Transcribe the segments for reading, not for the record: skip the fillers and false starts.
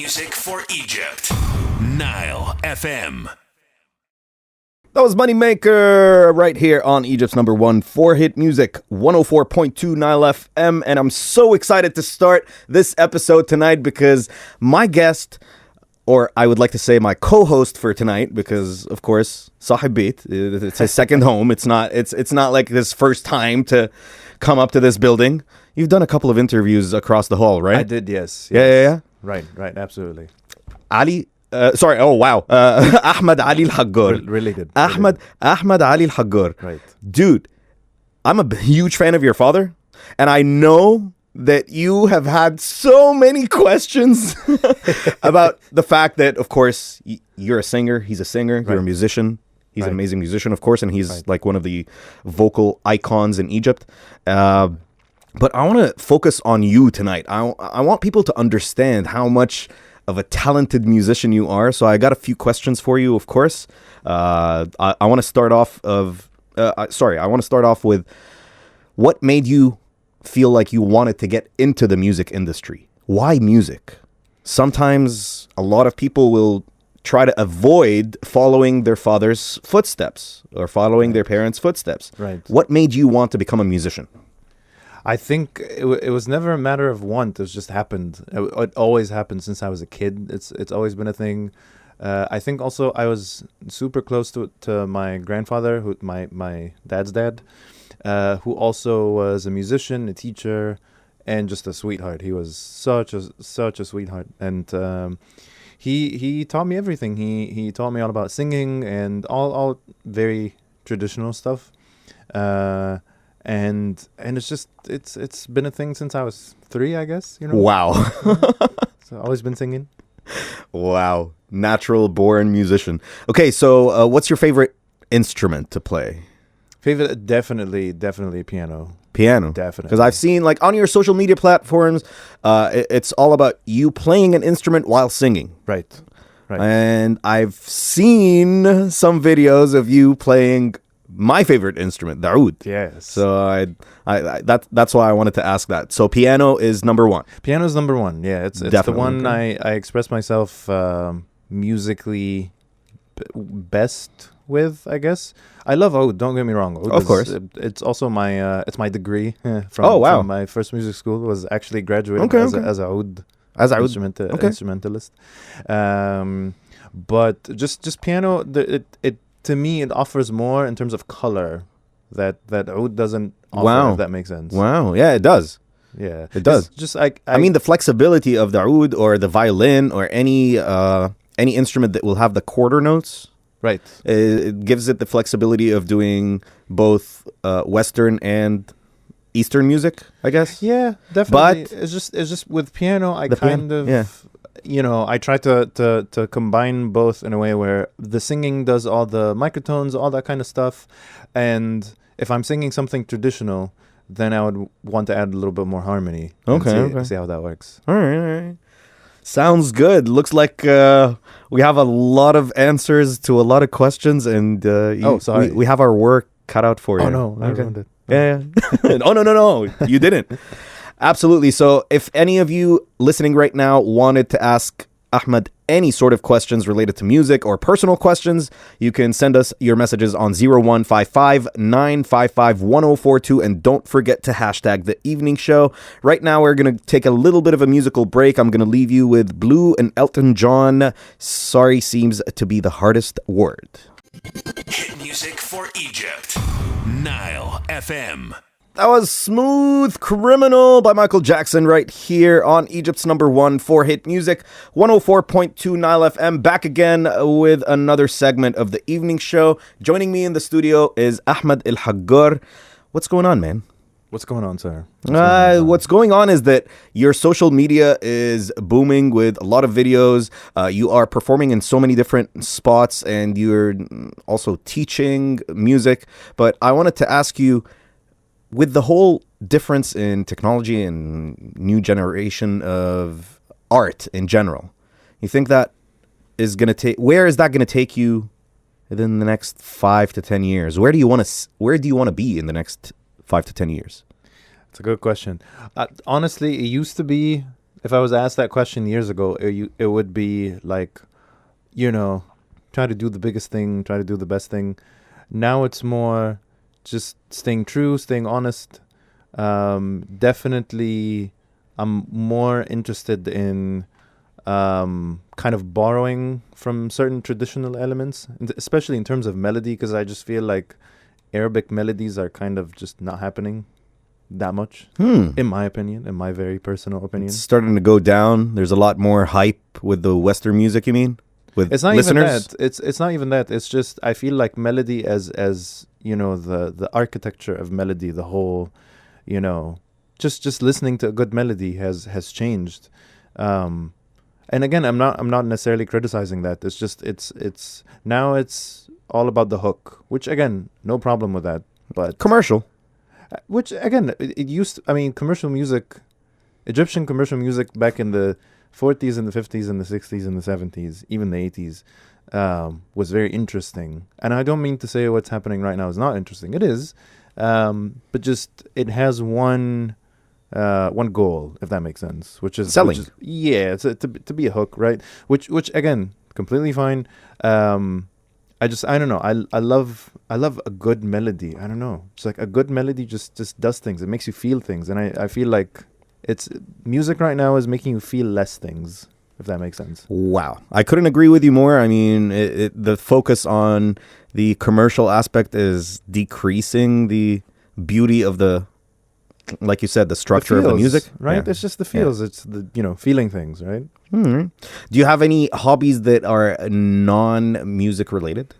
music for Egypt. NileFM. That was Moneymaker right here on Egypt's number one for hit music, 104.2 Nile FM. And I'm so excited to start this episode tonight because my guest, or I would like to say my co-host for tonight, because of course, Sahib Bait, it's his second home. It's not like his first time to come up to this building. You've done a couple of interviews across the hall, right? I did, yes. Yeah. Right, absolutely. Ali. Ahmed El-Haggar. Related. Ahmed El-Haggar. Right. Dude, I'm a huge fan of your father, and I know that you have had so many questions about the fact that, of course, you're a singer, he's a singer, you're a musician, he's an amazing musician, of course, and he's like one of the vocal icons in Egypt. But I want to focus on you tonight. I want people to understand how much of a talented musician you are. So I got a few questions for you, of course. I want to start off with what made you feel like you wanted to get into the music industry? Why music? Sometimes a lot of people will try to avoid following their father's footsteps or following their parents' footsteps. Right. What made you want to become a musician? I think it was never a matter of want. It just happened. It always happened since I was a kid. It's always been a thing. I think also I was super close to my grandfather, who my dad's dad, who also was a musician, a teacher, and just a sweetheart. He was such a sweetheart, and he taught me everything. He taught me all about singing and all very traditional stuff. And it's been a thing since I was 3, I guess. Wow. So I've always been singing. Wow. Natural born musician. Okay, so what's your favorite instrument to play? Favorite, definitely piano. Piano. Definitely. Because I've seen, like, on your social media platforms, it's all about you playing an instrument while singing. Right. And I've seen some videos of you playing my favorite instrument, the oud. Yes. So that's why I wanted to ask that. So piano is number one. Piano is number one. Yeah, it's the one I express myself musically best with, I guess. I love oud. Don't get me wrong. Oud of course. It's also my degree from my first music school. Was actually graduating as a oud. As a instrumentalist. But just piano. It to me, it offers more in terms of color that oud doesn't offer, if that makes sense. Wow. Yeah, it does. Yeah. It does. It's just I mean, the flexibility of the oud or the violin or any instrument that will have the quarter notes. Right. It gives it the flexibility of doing both Western and Eastern music, I guess. Yeah, definitely. But it's just with piano, I try to combine both in a way where the singing does all the microtones, all that kind of stuff, and if I'm singing something traditional, then I would want to add a little bit more harmony. See how that works. All right. Sounds good. Looks like we have a lot of answers to a lot of questions, and we have our work cut out for you. Oh no, I ruined it. Yeah. Oh no, you didn't. Absolutely. So if any of you listening right now wanted to ask Ahmed any sort of questions related to music or personal questions, you can send us your messages on 0155-955-1042, and don't forget to hashtag the evening show. Right now we're going to take a little bit of a musical break. I'm going to leave you with Blue and Elton John. Sorry seems to be the hardest word. Hit music for Egypt. NileFM. That was Smooth Criminal by Michael Jackson right here on Egypt's number one for hit music, 104.2 Nile FM. Back again with another segment of the evening show. Joining me in the studio is Ahmed El-Haggar. What's going on, man? What's going on, sir? What's going on is that your social media is booming with a lot of videos. You are performing in so many different spots, and you're also teaching music. But I wanted to ask you, with the whole difference in technology and new generation of art in general, you think that is going to take, where is that going to take you within the next 5 to 10 years? Where do you want to be in the next 5 to 10 years? It's a good question. Honestly, it used to be If I was asked that question years ago, it would be like, try to do the biggest thing, try to do the best thing. Now it's more just staying true, staying honest. Definitely, I'm more interested in kind of borrowing from certain traditional elements, especially in terms of melody, because I just feel like Arabic melodies are kind of just not happening that much, in my opinion, in my very personal opinion. It's starting to go down. There's a lot more hype with the Western music, you mean? With It's not listeners? even that. It's not even that. It's just I feel like melody as the architecture of melody, the whole, just listening to a good melody has changed. And again, I'm not necessarily criticizing that. It's just it's now it's all about the hook, which again, no problem with that. But Commercial. which again, it used to, I mean, commercial music, Egyptian commercial music back in the 40s and the 50s and the 60s and the 70s, even the 80s, was very interesting. And I don't mean to say what's happening right now is not interesting. It is, but just it has one goal, if that makes sense, which is Selling. It's to be a hook, right? Which again, completely fine. I don't know. I love a good melody. I don't know. It's like a good melody just does things. It makes you feel things, and I feel like it's music right now is making you feel less things, if that makes sense. Wow. I couldn't agree with you more. I mean, the focus on the commercial aspect is decreasing the beauty of the, like you said, the structure of the music. right? Yeah. It's just the feels. It's the feeling things, right? Do you have any hobbies that are non-music related?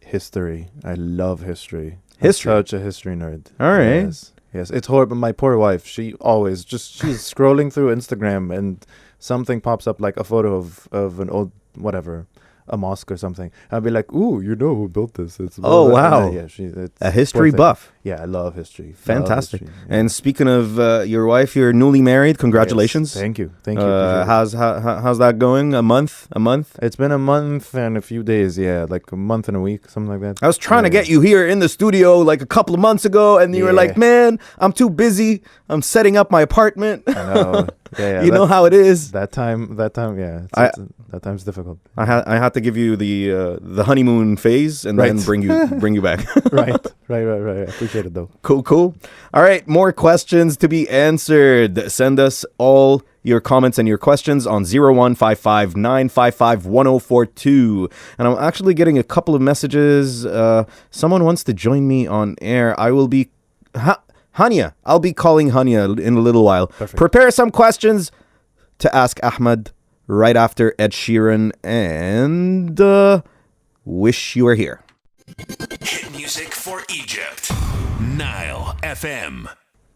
History. I love history. History? I'm such a history nerd. All right. Yes. It's horrible. My poor wife, she's scrolling through Instagram and something pops up, like a photo of an old, whatever, a mosque or something. I'll be like, ooh, who built this? It's wow. Yeah, it's A history poor thing. buff. Yeah, I love history. Fantastic. Love history, yeah. And speaking of your wife, you're newly married. Congratulations. Yes, thank you. Appreciate it. How's that going? A month? It's been a month and a few days, like a month and a week, something like that. I was trying to get you here in the studio like a couple of months ago, and you were like, man, I'm too busy. I'm setting up my apartment. I know. Yeah, you know how it is. That time, yeah. That time's difficult. I had to give you the honeymoon phase and then bring you back. Right. I appreciate it though. Cool. All right, more questions to be answered. Send us all your comments and your questions on 0155 955 1042. And I'm actually getting a couple of messages. Someone wants to join me on air. I will be Hania. I'll be calling Hania in a little while. Perfect. Prepare some questions to ask Ahmed right after Ed Sheeran and Wish You Were Here. Hit music for Egypt. Nile FM.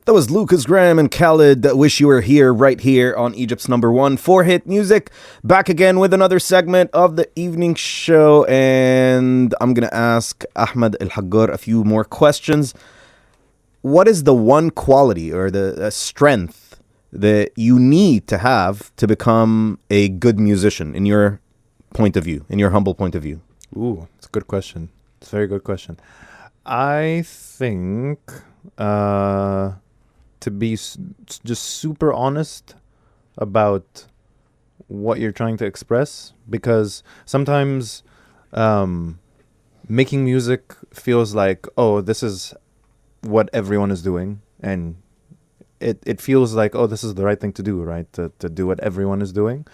That was Lucas Graham and Khaled. Wish You Were Here, right here on Egypt's #1 for hit music. Back again with another segment of the evening show, and I'm going to ask Ahmad El-Haggar a few more questions. What is the one quality or the strength that you need to have to become a good musician in your point of view, in your humble point of view? Ooh, it's a good question. It's a very good question. I think to be just super honest about what you're trying to express, because sometimes making music feels like, oh, this is what everyone is doing, and it feels like, oh, this is the right thing to do, right? To do what everyone is doing,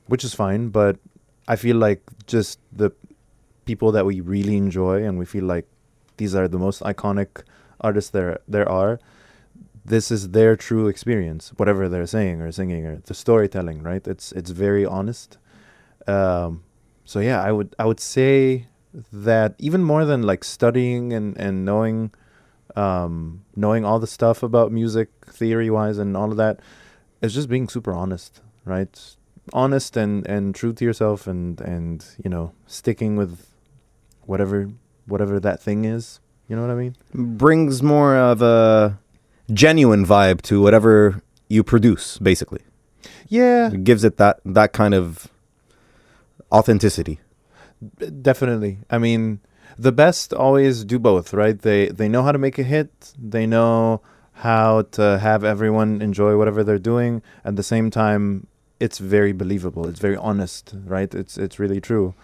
which is fine, but I feel like just the people that we really enjoy and we feel like these are the most iconic artists there are, this is their true experience, whatever they're saying or singing or the storytelling, right? It's very honest. So yeah, I would say that even more than like studying and knowing all the stuff about music theory wise and all of that, it's just being super honest, right? Honest and true to yourself, and sticking with whatever that thing is. You know what I mean? Brings more of a genuine vibe to whatever you produce, basically. Yeah, It gives it that kind of authenticity. definitely. I mean, the best always do both, right? They know how to make a hit. They know how to have everyone enjoy whatever they're doing. At the same time, it's very believable. It's very honest, right? It's really true.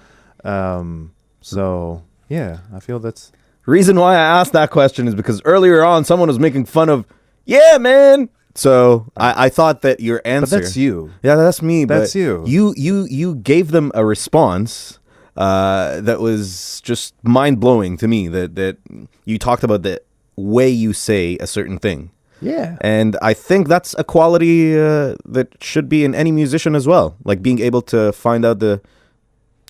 So yeah, I feel that's Reason why I asked that question is because earlier on someone was making fun of, yeah, man. So I thought that your answer. But that's you. Yeah, that's me. That's but you. You gave them a response that was just mind blowing to me. That you talked about the way you say a certain thing. Yeah. And I think that's a quality that should be in any musician as well. Like being able to find out the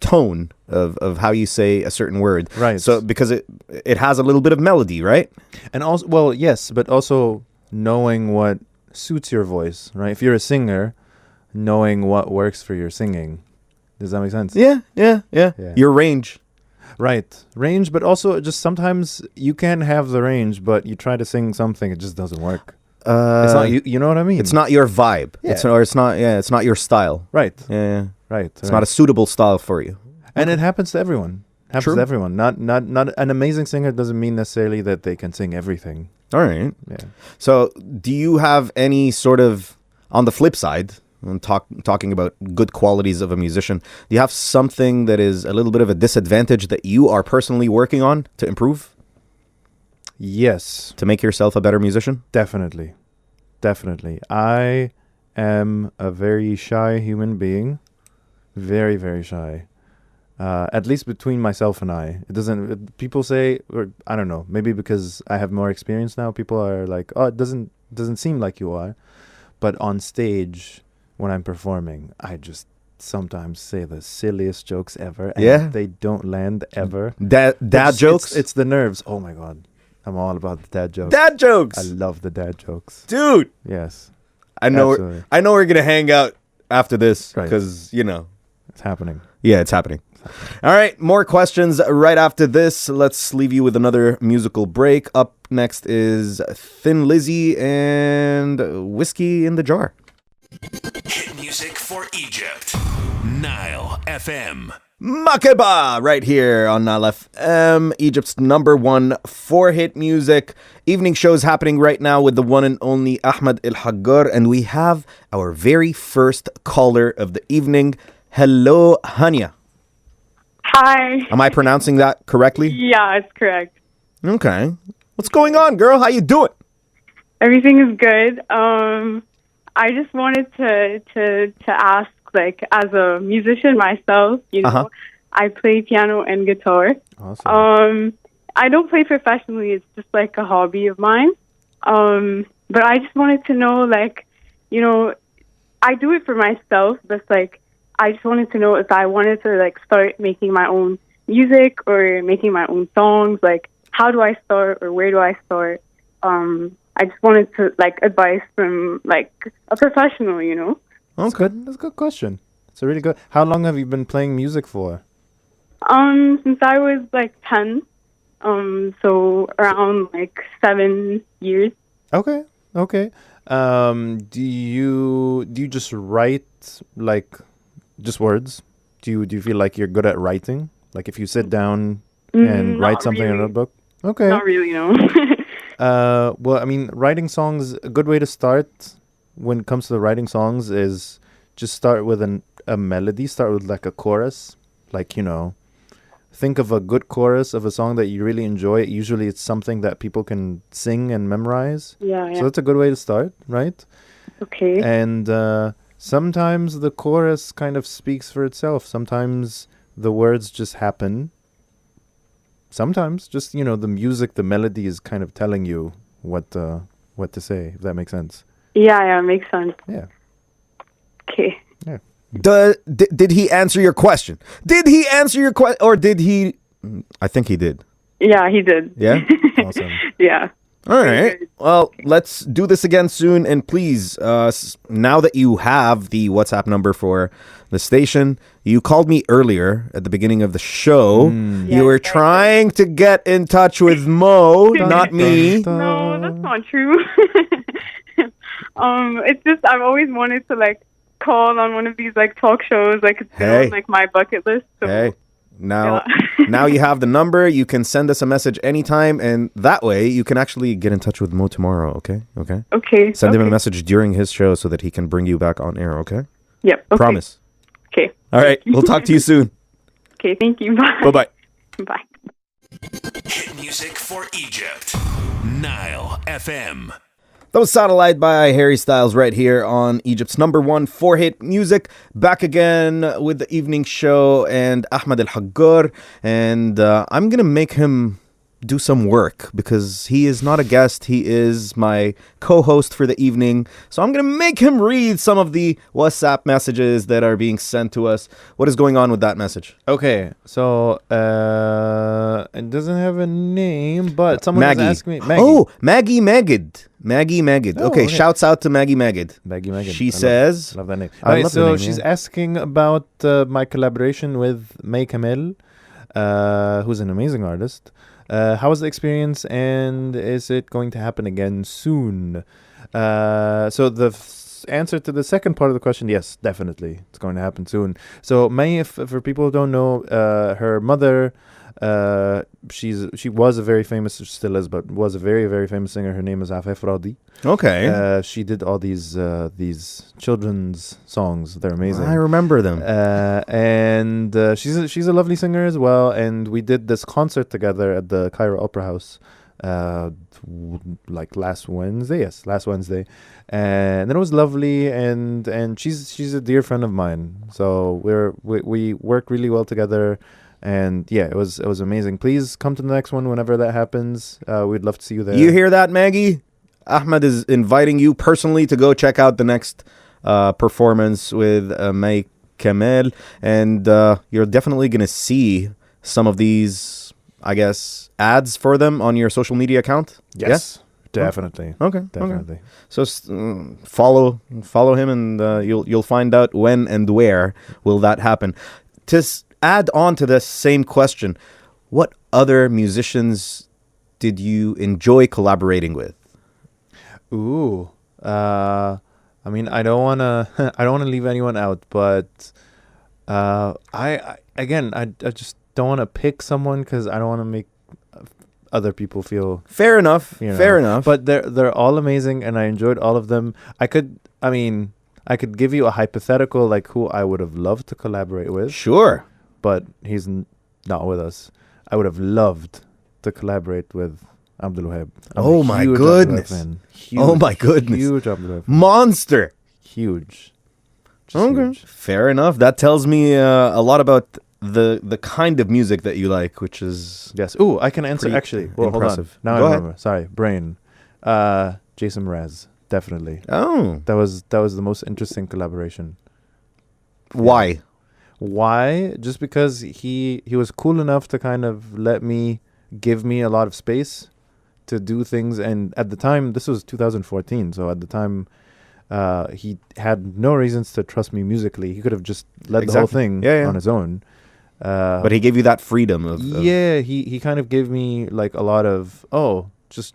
tone of how you say a certain word. Right. So because it has a little bit of melody, right? And also, well, yes, but also knowing what suits your voice, right? If you're a singer, knowing what works for your singing. Does that make sense? Yeah. Your range. Right. Range, but also just sometimes you can have the range, but you try to sing something, it just doesn't work. It's not you know what I mean? It's not your vibe. Yeah. It's not your style. Right. Yeah. Right. It's not a suitable style for you. And it happens to everyone. Happens True. to everyone. Not an amazing singer doesn't mean necessarily that they can sing everything. All right. Yeah. So, do you have any sort of, on the flip side, when talking about good qualities of a musician, do you have something that is a little bit of a disadvantage that you are personally working on to improve, Yes, to make yourself a better musician? definitely. Definitely. I am a very shy human being. Very, very shy. At least between myself and I. It doesn't, people say, or I don't know, maybe because I have more experience now, people are like, oh, it doesn't seem like you are. But on stage, when I'm performing, I just sometimes say the silliest jokes ever. And Yeah? they don't land ever. Dad jokes? It's the nerves. Oh my God. I'm all about the dad jokes. Dad jokes! I love the dad jokes. Dude! Yes. I know Absolutely. we're going to hang out after this Right. because, It's happening. yeah, it's happening. All right, more questions right after this. Let's leave you with another musical break. Up next is Thin Lizzy and Whiskey in the Jar. Hit music for Egypt. Nile FM. Makeba, right here on NileFM, Egypt's #1 for hit music. Evening shows happening right now with the one and only Ahmad El-Haggar, and we have our very first caller of the evening. Hello, Hania. Hi. Am I pronouncing that correctly? Yeah, it's correct. Okay. What's going on, girl? How you doing? Everything is good. I just wanted to ask, like, as a musician myself, Uh-huh. I play piano and guitar. Awesome. I don't play professionally. It's just like a hobby of mine. But I just wanted to know, like, I do it for myself, but like, I just wanted to know if I wanted to like start making my own music or making my own songs. Like, how do I start or where do I start? I just wanted to like advice from like a professional, That's good. That's a good question. It's a really good. How long have you been playing music for? Since I was like 10, so around like 7 years. Okay. Do you just write like just words? Do you feel like you're good at writing? Like if you sit down and write Not something in a really. notebook? Okay. Not really, no. Well, I mean, writing songs, a good way to start when it comes to the writing songs is just start with a melody, start with like a chorus. Like, think of a good chorus of a song that you really enjoy. Usually it's something that people can sing and memorize. Yeah. So that's a good way to start, right? Okay. And sometimes the chorus kind of speaks for itself. Sometimes the words just happen. Sometimes just, the music, the melody is kind of telling you what to say, if that makes sense. Yeah, makes sense. Yeah. Okay. Yeah. Did he answer your question? Did he answer your question? Or did he? I think he did. Yeah, he did. Yeah? Awesome. Yeah. All right. Well, let's do this again soon. And please, now that you have the WhatsApp number for the station, you called me earlier at the beginning of the show. Yeah, You were I trying to get in touch with Mo, not me. No, that's not true. It's just I've always wanted to like call on one of these like talk shows. Like it's been Hey. on like my bucket list. So. Hey, Now, Yeah. now you have the number. You can send us a message anytime, and that way you can actually get in touch with Mo tomorrow. Okay. Okay. Send him a okay. message during his show so that he can bring you back on air. Okay. Yep. Okay. Promise. Okay. All right. We'll talk to you soon. Okay. Thank you. Bye. Bye. Bye. Hit music for Egypt. Nile FM. That was Satellite by Harry Styles right here on Egypt's number one for hit music. Back again with the evening show and Ahmad El-Haggar. And I'm going to make him do some work because he is not a guest. He is my co-host for the evening. So I'm going to make him read some of the WhatsApp messages that are being sent to us. What is going on with that message? Okay, so it doesn't have a name, but someone Maggie. is asking me. Maggie. Oh, Maggie Magid. Maggie Magid. Oh, Okay, okay. shouts out to Maggie Magid. Maggie Megan. She says... Love that name. I Okay, love the so name, she's yeah. asking about my collaboration with May Kamel, who's an amazing artist. How was the experience, and is it going to happen again soon? So the answer to the second part of the question, yes, definitely, it's going to happen soon. So May, if for people who don't know, her mother, she was a very famous, still is, but was a very, very famous singer. Her name is Afef Radi. Okay. She did all these children's songs. They're amazing. I remember them. And she's a lovely singer as well. And we did this concert together at the Cairo Opera House, like last Wednesday. Yes, last Wednesday. And it was lovely. And she's a dear friend of mine. So we work really well together. And yeah, it was amazing. Please come to the next one whenever that happens. We'd love to see you there. You hear that, Maggie? Ahmed is inviting you personally to go check out the next performance with May Kamel. And you're definitely going to see some of these, I guess, ads for them on your social media account. Yes, definitely. Okay. Definitely. So follow him, and you'll find out when and where will that happen. To add on to the same question, what other musicians did you enjoy collaborating with? Ooh. I mean, I don't want to leave anyone out, but I just don't want to pick someone because I don't want to make other people feel, Fair enough. you know. Fair enough. But they're all amazing, and I enjoyed all of them. I could give you a hypothetical, like who I would have loved to collaborate with, Sure. but he's not with us. I would have loved to collaborate with Abdul Wahab. Oh my goodness. Oh my goodness. Huge Abdul Wahab. Monster. Huge. Just Okay. huge. Fair enough. That tells me a lot about the kind of music that you like, which is Yes. Ooh, I can answer Pretty actually. Well, impressive. hold on. Now Go I ahead. remember. Sorry, brain. Jason Mraz, definitely. oh, That was the most interesting collaboration. why? Why? Just because he was cool enough to kind of give me a lot of space to do things, and at the time, this was 2014, so at the time, he had no reasons to trust me musically. He could have just led the whole Exactly. thing Yeah, yeah. on his own. But he gave you that freedom of Yeah, he kind of gave me like a lot of just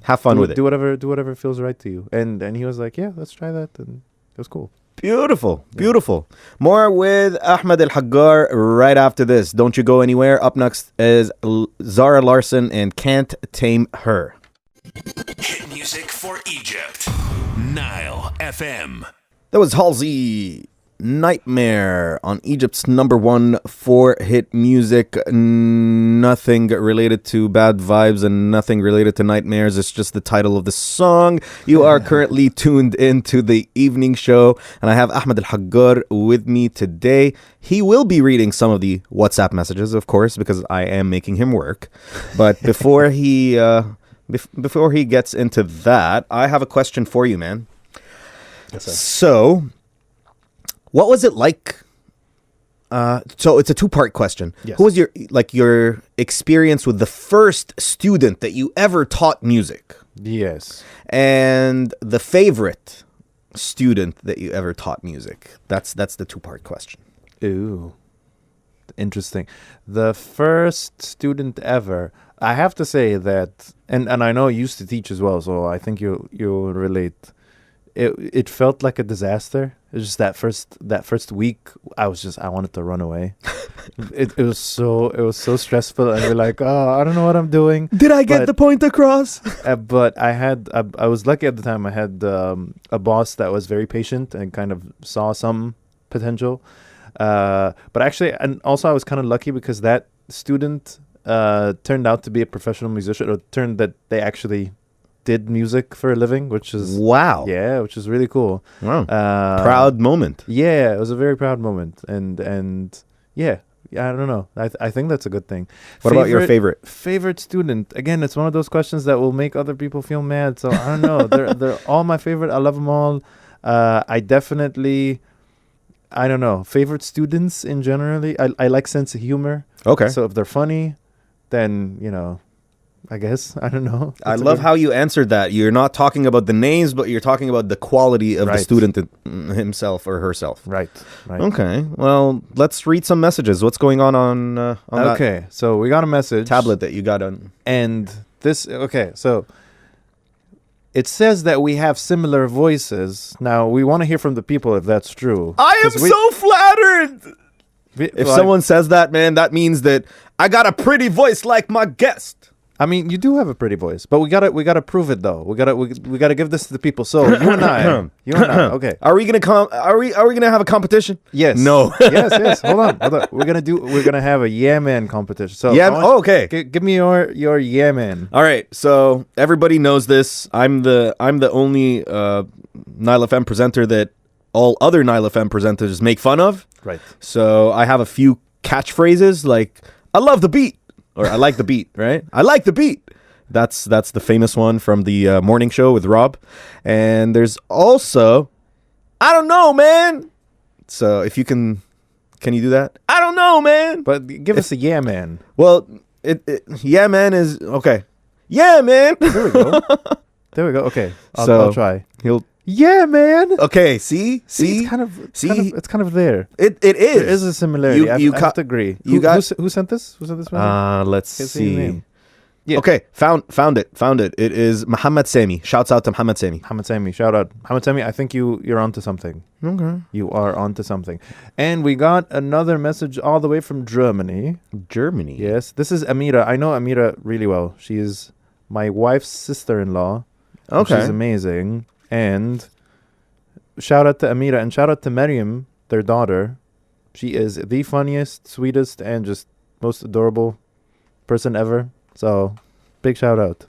have fun with it. do whatever feels right to you, and he was like, yeah, let's try that, and it was cool. Beautiful, beautiful. More with Ahmed El-Haggar right after this. Don't you go anywhere. Up next is Zara Larsson and Can't Tame Her. Hit music for Egypt. Nile FM. That was Halsey Nightmare on Egypt's number one for hit music. Nothing related to bad vibes and nothing related to nightmares. It's just the title of the song. You are currently tuned into the evening show, and I have Ahmed El-Haggar with me today. He will be reading some of the WhatsApp messages, of course, because I am making him work. But before he gets into that, I have a question for you, man. Yes, sir. So, what was it like? So it's a two-part question. Yes. Who was your experience with the first student that you ever taught music, Yes. and the favorite student that you ever taught music? That's the two-part question. Ooh, interesting. The first student ever. I have to say that, and I know you used to teach as well, so I think you'll relate. it felt like a disaster. It was just that first week. I wanted to run away. it was so stressful, and you're like, oh, I don't know what I'm doing. Did I get the point across? But I was lucky at the time. I had a boss that was very patient and kind of saw some potential. But actually, and also I was kind of lucky because that student turned out to be a professional musician, or turned that they actually did music for a living, which is which is really cool. Wow. Proud moment. Yeah, it was a very proud moment, and yeah, I don't know. I think that's a good thing. What about your favorite student? Again, it's one of those questions that will make other people feel mad. So I don't know. They're all my favorite. I love them all. I definitely, I don't know, favorite students in generally. I like sense of humor. Okay. So if they're funny, then I guess. I don't know. I love how you answered that. You're not talking about the names, but you're talking about the quality of the student himself or herself. Right. Okay. Well, let's read some messages. What's going on that Okay. So we got a message. tablet that you got on. And this, okay. So it says that we have similar voices. Now, we want to hear from the people if that's true. I am so flattered. If someone says that, man, that means that I got a pretty voice like my guest. I mean, you do have a pretty voice, but we gotta prove it though. We gotta give this to the people. So you and I, okay. Are we gonna have a competition? Yes. No. yes. Hold on. We're gonna have a yeah man competition. So okay. Give me your yeah man. All right. So everybody knows this. I'm the only NileFM presenter that all other NileFM presenters make fun of. Right. So I have a few catchphrases like I love the beat. Or I like the beat, right? I like the beat. That's the famous one from the morning show with Rob. And there's also, I don't know, man. So if you can you do that? I don't know, man. But give us a yeah, man. Well, yeah, man is, okay. Yeah, man. There we go. Okay, I'll try. Yeah, man. Okay, see? It's kind of there. It is. There is a similarity. I have to agree. Who sent this? Who sent this message? Let's see. Yeah. Okay, found it. It is Muhammad Sami. Shouts out to Muhammad Sami. Muhammad Sami, shout out. Muhammad Sami, I think you're onto something. Okay. You are onto something. And we got another message all the way from Germany. Germany? Yes. This is Amira. I know Amira really well. She is my wife's sister-in-law. Okay. She's amazing. And shout out to Amira and shout out to Maryam, their daughter. She is the funniest, sweetest, and just most adorable person ever. So, big shout out.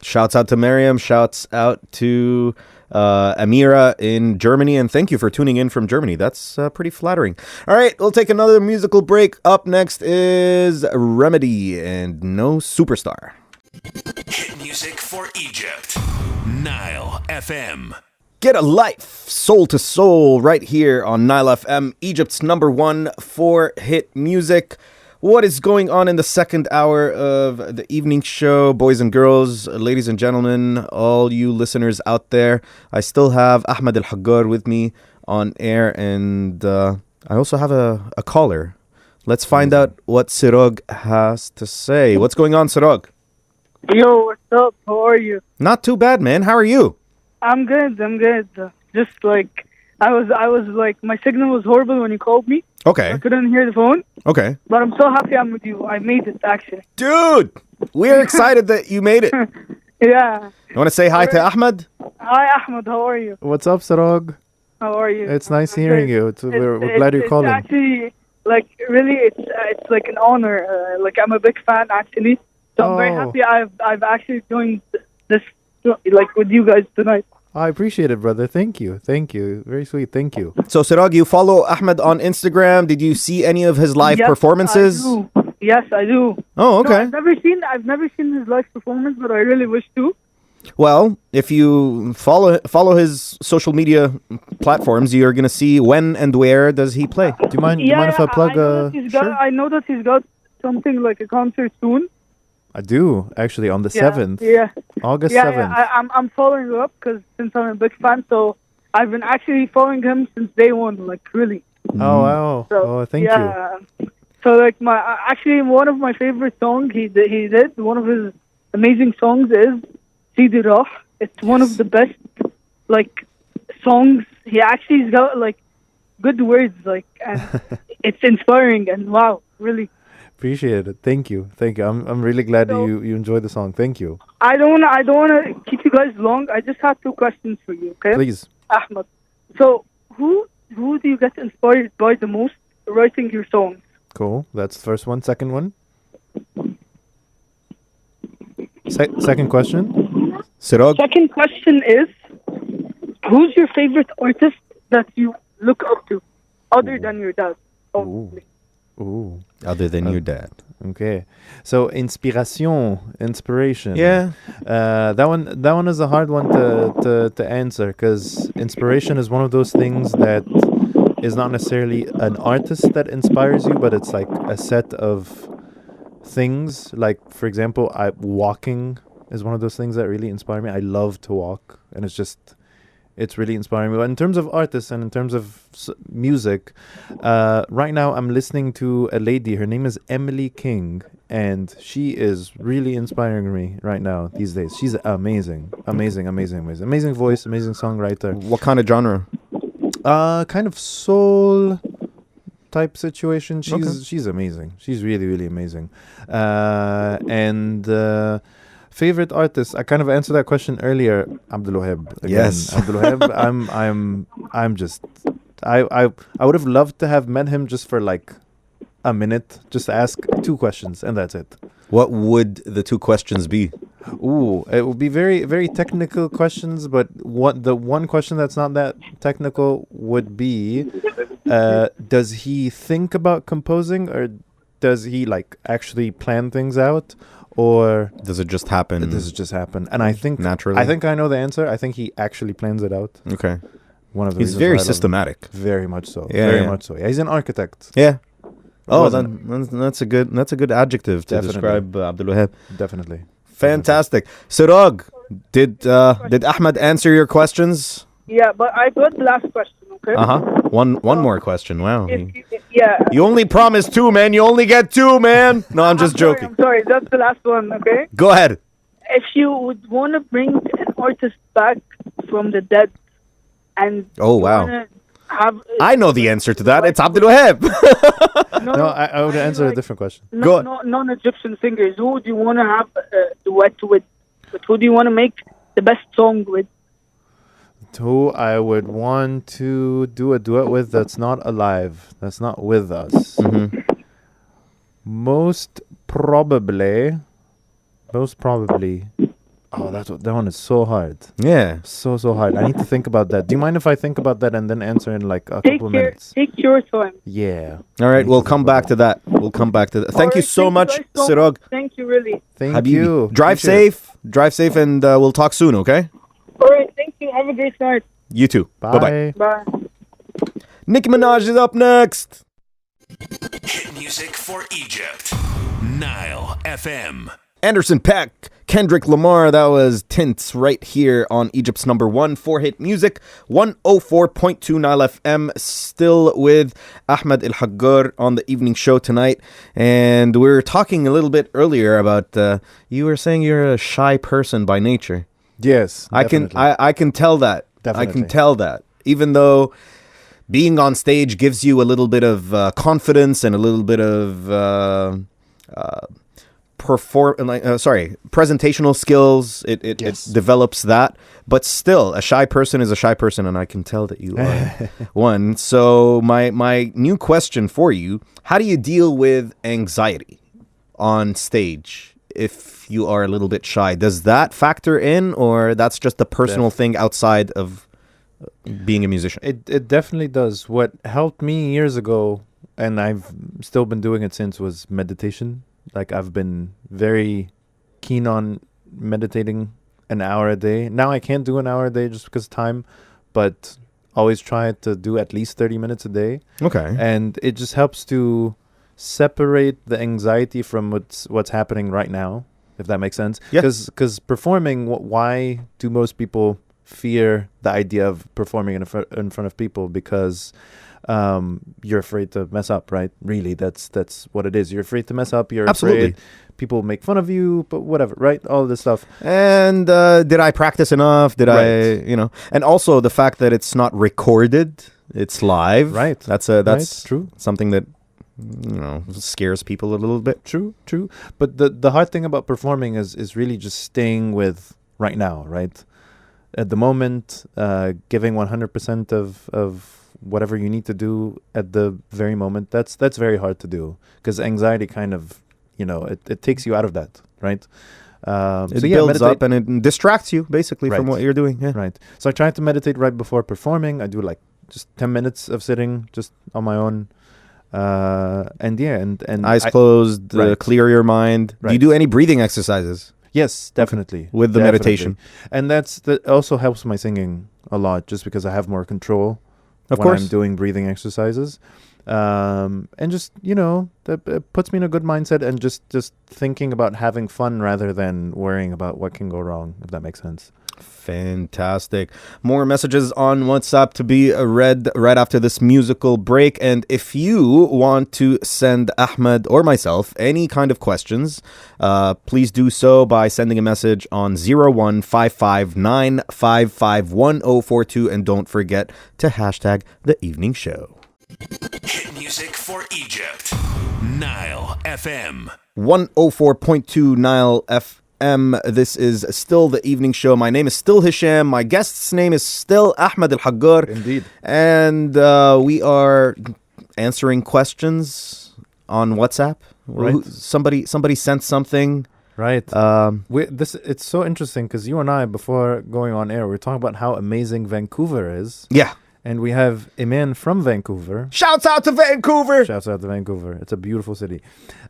Shouts out to Maryam. Shouts out to Amira in Germany. And thank you for tuning in from Germany. That's pretty flattering. All right, we'll take another musical break. Up next is Remedy and No Superstar. Hit music for Egypt. Nile FM. Get a life, soul to soul, right here on Nile FM, Egypt's #1 for hit music. What is going on in the second hour of the evening show, boys and girls, ladies and gentlemen, all you listeners out there? I still have Ahmad El-Haggar with me on air, and I also have a caller. Let's find out what Sirog has to say. What's going on, Sirog? Yo, what's up? How are you? Not too bad, man. How are you? I'm good. Just like I was like my signal was horrible when you called me. Okay. I couldn't hear the phone. Okay. But I'm so happy I'm with you. I made it actually. Dude, we're excited that you made it. Yeah. You want to say hi to Ahmed? Hi Ahmed, how are you? What's up, Sarog? How are you? It's nice hearing you. We're glad you're calling. It's actually like really it's like an honor. Like I'm a big fan actually. So I'm very happy I've actually joined this like with you guys tonight. I appreciate it, brother. Thank you. Very sweet. Thank you. So, Sirag, you follow Ahmed on Instagram. Did you see any of his live performances? I do. Yes, I do. Oh, okay. No, I've never seen his live performance, but I really wish to. Well, if you follow his social media platforms, you're gonna see when and where does he play. Do you mind if I plug? I know that he's got something like a concert soon. I do, actually, on the 7th. Yeah. August 7th. Yeah, I'm following you up because since I'm a big fan, so I've been actually following him since day one, like really. Oh, wow. So, thank you. So like actually one of my favorite songs he did, one of his amazing songs is Sidi Rah. It's one of the best like songs. He actually's got like good words, like, and it's inspiring. And wow, really. Appreciate it. Thank you. I'm really glad that So- you enjoyed the song. Thank you. I don't wanna keep you guys long. I just have 2 questions for you. Okay, Please. Ahmed. So who do you get inspired by the most writing your songs? Cool. That's the first one. Second one. Second question. Siraj? Second question is, who's your favorite artist that you look up to, other than your dad? Obviously. Ooh. Other than your dad. Okay. So inspiration. Yeah. That one is a hard one to answer, because inspiration is one of those things that is not necessarily an artist that inspires you, but it's like a set of things. Like, for example, walking is one of those things that really inspire me. I love to walk, and it's really inspiring me. But in terms of artists and in terms of music, right now I'm listening to a lady. Her name is Emily King, and she is really inspiring me right now these days. She's amazing voice, amazing songwriter. What kind of genre? Kind of soul type situation. She's Okay. she's amazing. She's really, really amazing. And favorite artist, I kind of answered that question earlier. Ahmed El-Haggar. Yes. Ahmed El-Haggar. I'm just I would have loved to have met him just for like a minute, just to ask 2 questions, and that's it. What would the 2 questions be? Ooh, it would be very, very technical questions, but the one question that's not that technical would be, does he think about composing, or does he like actually plan things out, or Does it just happen? does it just happen? And I think naturally? I think I know the answer. I think he actually plans it out. Okay. One of the He's reasons very why I love him. systematic. Very much so. Yeah, Very yeah. much so. Yeah, he's an architect. Yeah. Oh, Wasn't- that's a good adjective to Definitely. describe Abdul-Wahab. Definitely. Fantastic. Siraj, did Ahmed answer your questions? Yeah, but I got the last question. Okay. One more question. Wow. Yeah. You only promised 2, man. You only get 2, man. No, I'm just joking. I'm sorry. That's the last one. Okay. Go ahead. If you would want to bring an artist back from the dead, and Oh, you wow. wanna have I know the answer to that. It's Abdul-Wahab. No, I would answer a different question. Go on. non-Egyptian singers. Who do you want to have a duet with? But who do you want to make the best song with? Who I would want to do a duet with that's not alive, that's not with us. Mm-hmm. Most probably. Oh, that one is so hard. Yeah. So hard. I need to think about that. Do you mind if I think about that and then answer in like a couple of minutes? Take your time. Yeah. All right, we'll come back to that. Thank you so much, guys so Siraj. Thank you, really. Thank Habibi. you. Drive Appreciate it. safe, and we'll talk soon, okay? All right, thank you. Have a great night. You too. Bye-bye. Bye. Bye. Nicki Minaj is up next. Hit music for Egypt. Nile FM. Anderson .Paak, Kendrick Lamar, that was Tints right here on Egypt's #1 for hit music, 104.2 Nile FM, still with Ahmad El-Haggar on the evening show tonight. And we were talking a little bit earlier about, you were saying you're a shy person by nature. Yes. I can tell that. I can Definitely. tell that. Even though being on stage gives you a little bit of confidence and a little bit of presentational skills. It Yes. develops that. But still, a shy person is a shy person, and I can tell that you are one. So my new question for you: how do you deal with anxiety on stage? If you are a little bit shy, does that factor in, or that's just a personal thing outside of being a musician? It definitely does. What helped me years ago, and I've still been doing it since, was meditation. Like, I've been very keen on meditating an hour a day. Now I can't do an hour a day just because of time, but always try to do at least 30 minutes a day. Okay. And it just helps to separate the anxiety from what's happening right now, if that makes sense. Yeah. Because performing, why do most people fear the idea of performing in front of people? Because you're afraid to mess up, right? Really, that's what it is. You're afraid to mess up. You're Absolutely. afraid people make fun of you, but whatever, right? All this stuff. And did I practice enough? Did Right. and also the fact that it's not recorded, it's live. Right. That's Right. True. something that scares people a little bit. True. But the hard thing about performing is really just staying with right now, right? At the moment, giving 100% of whatever you need to do at the very moment. That's very hard to do because anxiety kind of, it takes you out of that, right? It So yeah, builds meditate- up and it distracts you basically from Right. what you're doing. Yeah. Right. So I try to meditate right before performing. I do like just 10 minutes of sitting just on my own. And Eyes I- closed, Right. clear your mind. Do you Right. do any breathing exercises? Yes, definitely. With the Definitely. meditation. And that also helps my singing a lot just because I have more control Of when course. I'm doing breathing exercises. And just, that it puts me in a good mindset and just thinking about having fun rather than worrying about what can go wrong, if that makes sense. Fantastic. More messages on WhatsApp to be read right after this musical break. And if you want to send Ahmed or myself any kind of questions, please do so by sending a message on 01559551042. And don't forget to hashtag the evening show. Hit music for Egypt. Nile FM. 104.2 Nile FM. This is still the evening show. My name is still Hisham. My guest's name is still Ahmad El-Haggar. Indeed. And we are answering questions on WhatsApp. Right. Somebody sent something. Right. It's so interesting because you and I, before going on air, we were talking about how amazing Vancouver is. Yeah. And we have Iman from Vancouver. Shouts out to Vancouver. Shouts out to Vancouver. It's a beautiful city.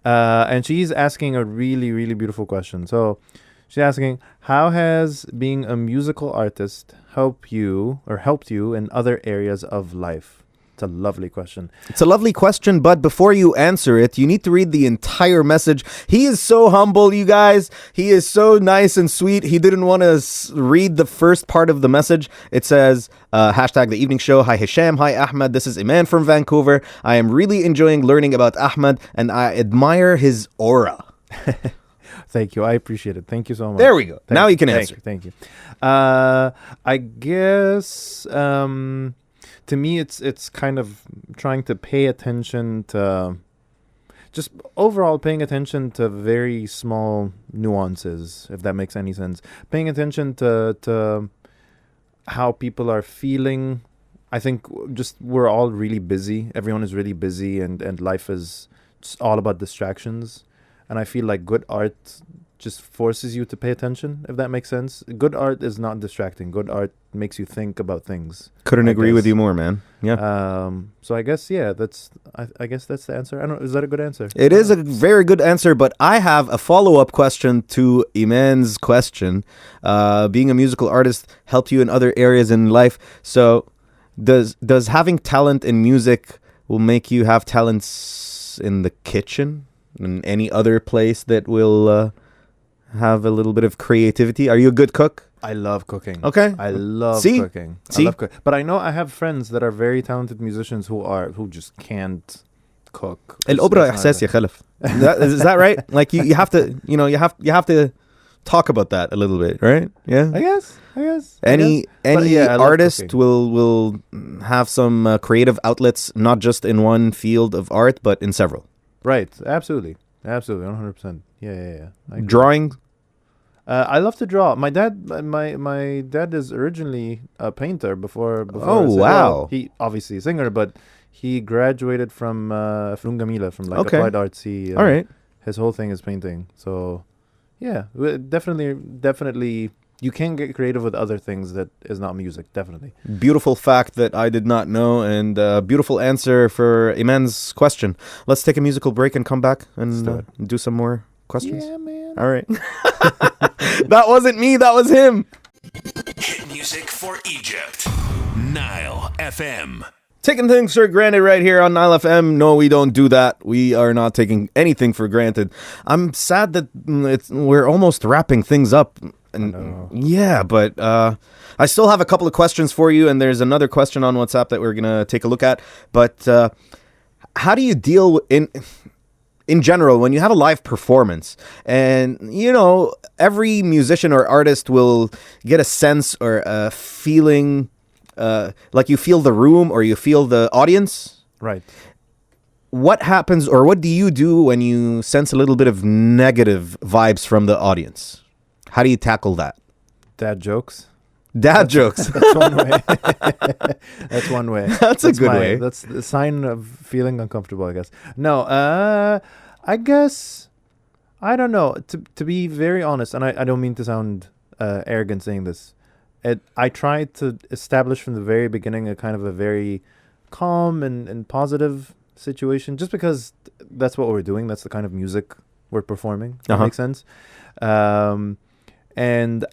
And she's asking a really, really beautiful question. So she's asking, how has being a musical artist helped you in other areas of life? It's a lovely question. It's a lovely question, but before you answer it, you need to read the entire message. He is so humble, you guys. He is so nice and sweet. He didn't want to read the first part of the message. It says, hashtag the evening show. Hi Hisham, hi Ahmed. This is Iman from Vancouver. I am really enjoying learning about Ahmed and I admire his aura. Thank you. I appreciate it. Thank you so much. There we go. Now you can answer. Thank you. I guess... to me, it's kind of trying to pay attention to just overall paying attention to very small nuances, if that makes any sense. Paying attention to how people are feeling. I think just we're all really busy. Everyone is really busy and life is just all about distractions. And I feel like good art just forces you to pay attention, if that makes sense. Good art is not distracting. Good art makes you think about things. Couldn't I agree guess. with you more, man. Yeah. So I guess, yeah, I guess that's the answer. I don't. Is that a good answer? It is a very good answer, but I have a follow-up question to Iman's question. Being a musical artist helped you in other areas in life. So does having talent in music will make you have talents in the kitchen and any other place that will have a little bit of creativity? Are you a good cook? I love cooking. Okay. I love See? cooking. See? I love cooking. But I know I have friends that are very talented musicians who just can't cook. الأوبرا That's not إحساس يا خلف. Is that right? Like you have to, you have to talk about that a little bit, right? Yeah. I guess. Any But yeah, I love artist cooking. will have some creative outlets, not just in one field of art, but in several. Right. Absolutely. 100%. Yeah. I agree. Drawing. I love to draw. My dad is originally a painter before Oh, I said- wow. well, he obviously a singer, but he graduated from Frungamila, from like Okay. applied arts. He All right. his whole thing is painting. So yeah, definitely you can get creative with other things that is not music. Definitely. Beautiful fact that I did not know, and beautiful answer for Iman's question. Let's take a musical break and come back and do it. do some more questions. Yeah, man. All right. That wasn't me. That was him. Hit music for Egypt. Nile FM. Taking things for granted right here on Nile FM. No, we don't do that. We are not taking anything for granted. I'm sad that we're almost wrapping things up. no. Yeah, but I still have a couple of questions for you, and there's another question on WhatsApp that we're gonna take a look at. But how do you deal in general when you have a live performance? And every musician or artist will get a sense or a feeling, like you feel the room or you feel the audience. Right. What happens, or what do you do when you sense a little bit of negative vibes from the audience? How do you tackle that? Dad jokes. Dad jokes. That's one way. That's one way. That's a good way. That's the sign of feeling uncomfortable, I guess. No, I guess, I don't know. To be very honest, and I don't mean to sound arrogant saying this, I tried to establish from the very beginning a kind of a very calm and positive situation, just because that's what we're doing. That's the kind of music we're performing. That makes sense. And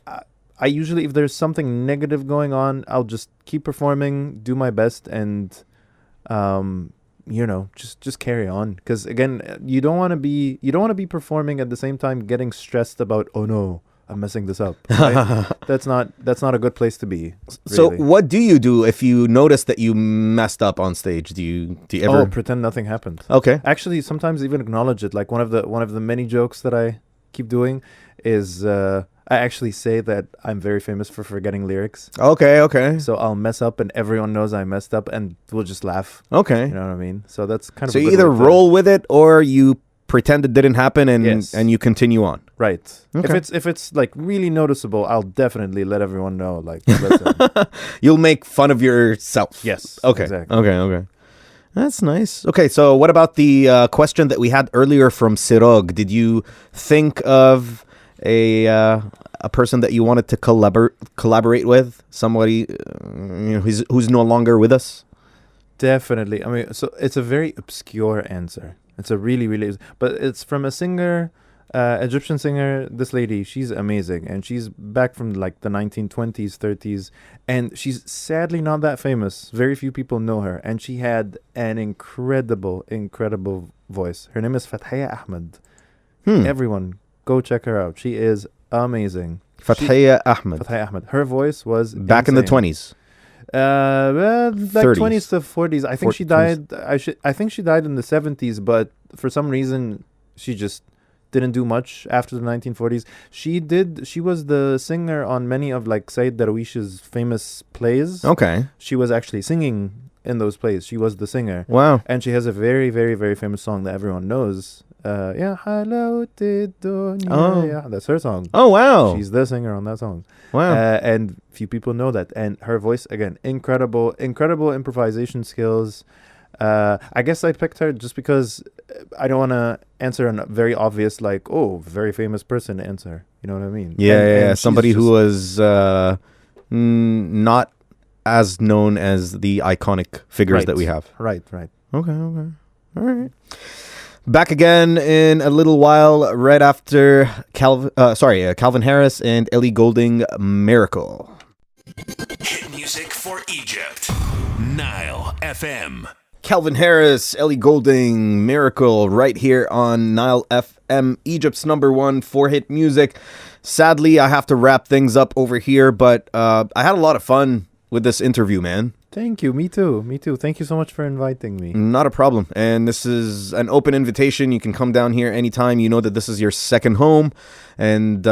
I usually, if there's something negative going on, I'll just keep performing, do my best, and just carry on. Because again, you don't want to be performing at the same time getting stressed about, oh no, I'm messing this up. Right? That's not a good place to be. So really. what do you do if you notice that you messed up on stage? Do you ever pretend nothing happened? Okay. Actually, sometimes even acknowledge it. Like one of the many jokes that I keep doing is I actually say that I'm very famous for forgetting lyrics. Okay. So I'll mess up and everyone knows I messed up and we'll just laugh. Okay. You know what I mean? So that's kind of So a you good either way to- roll with it or you pretend it didn't happen and Yes. and you continue on. Right. Okay. If it's like really noticeable, I'll definitely let everyone know. Like, listen. You'll make fun of yourself. Yes. Okay. Exactly. Okay. That's nice. Okay, so what about the question that we had earlier from Sirog? Did you think of a person that you wanted to collaborate with? Somebody who's no longer with us? Definitely. I mean, so it's a very obscure answer. It's a really, but it's from a singer, Egyptian singer. This lady, she's amazing, and she's back from like the 1920s, 30s, and she's sadly not that famous. Very few people know her, and she had an incredible voice. Her name is Fathia Ahmed. Everyone, go check her out. She is amazing. Fathia Ahmed. Fathia Ahmed. Her voice was Back in the insane. 20s. Like 30s. 20s to 40s. I think she 40s. died. I think she died in the 70s, but for some reason she just didn't do much after the 1940s. She was the singer on many of like Said Darwish's famous plays. Okay. She was actually singing in those plays. She was the singer. Wow. And she has a very, very, very famous song that everyone knows. Yeah, hello, yeah, that's her song. Oh, wow. She's the singer on that song. Wow. And few people know that. And her voice, again, incredible improvisation skills. I guess I picked her just because I don't want to answer a very obvious, like, oh, very famous person answer. You know what I mean? Yeah. she's Somebody who just- was not as known as the iconic figures Right. that we have. Right. Okay. All right. Back again in a little while, right after Calvin Harris and Ellie Goulding, Miracle. Hit music for Egypt. Nile FM. Calvin Harris, Ellie Goulding, Miracle, right here on Nile FM, Egypt's #1 for hit music. Sadly, I have to wrap things up over here, but I had a lot of fun with this interview, man. Thank you. Me too. Thank you so much for inviting me. Not a problem. And this is an open invitation. You can come down here anytime. You know that this is your second home. And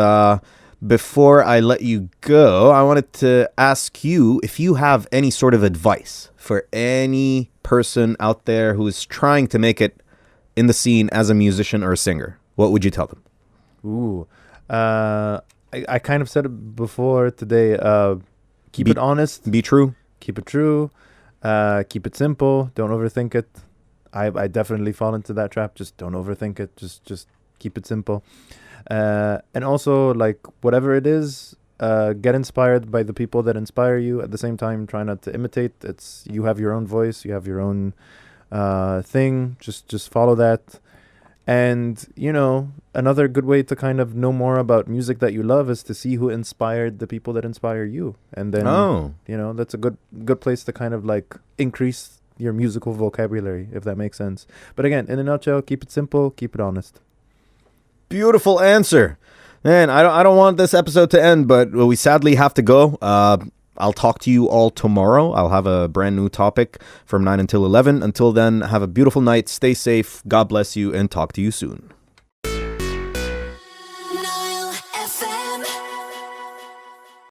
before I let you go, I wanted to ask you if you have any sort of advice for any person out there who is trying to make it in the scene as a musician or a singer. What would you tell them? Ooh. I kind of said it before today. Keep it honest. Be true. Keep it true. Keep it simple. Don't overthink it. I definitely fall into that trap. Just don't overthink it. Just keep it simple. And also, like, whatever it is, get inspired by the people that inspire you. At the same time, try not to imitate. You have your own voice. You have your own thing. Just follow that. And, another good way to kind of know more about music that you love is to see who inspired the people that inspire you. And then, that's a good place to kind of like increase your musical vocabulary, if that makes sense. But again, in a nutshell, keep it simple, keep it honest. Beautiful answer. Man, I don't want this episode to end, but we sadly have to go. I'll talk to you all tomorrow. I'll have a brand new topic from 9 until 11. Until then, have a beautiful night. Stay safe. God bless you, and talk to you soon.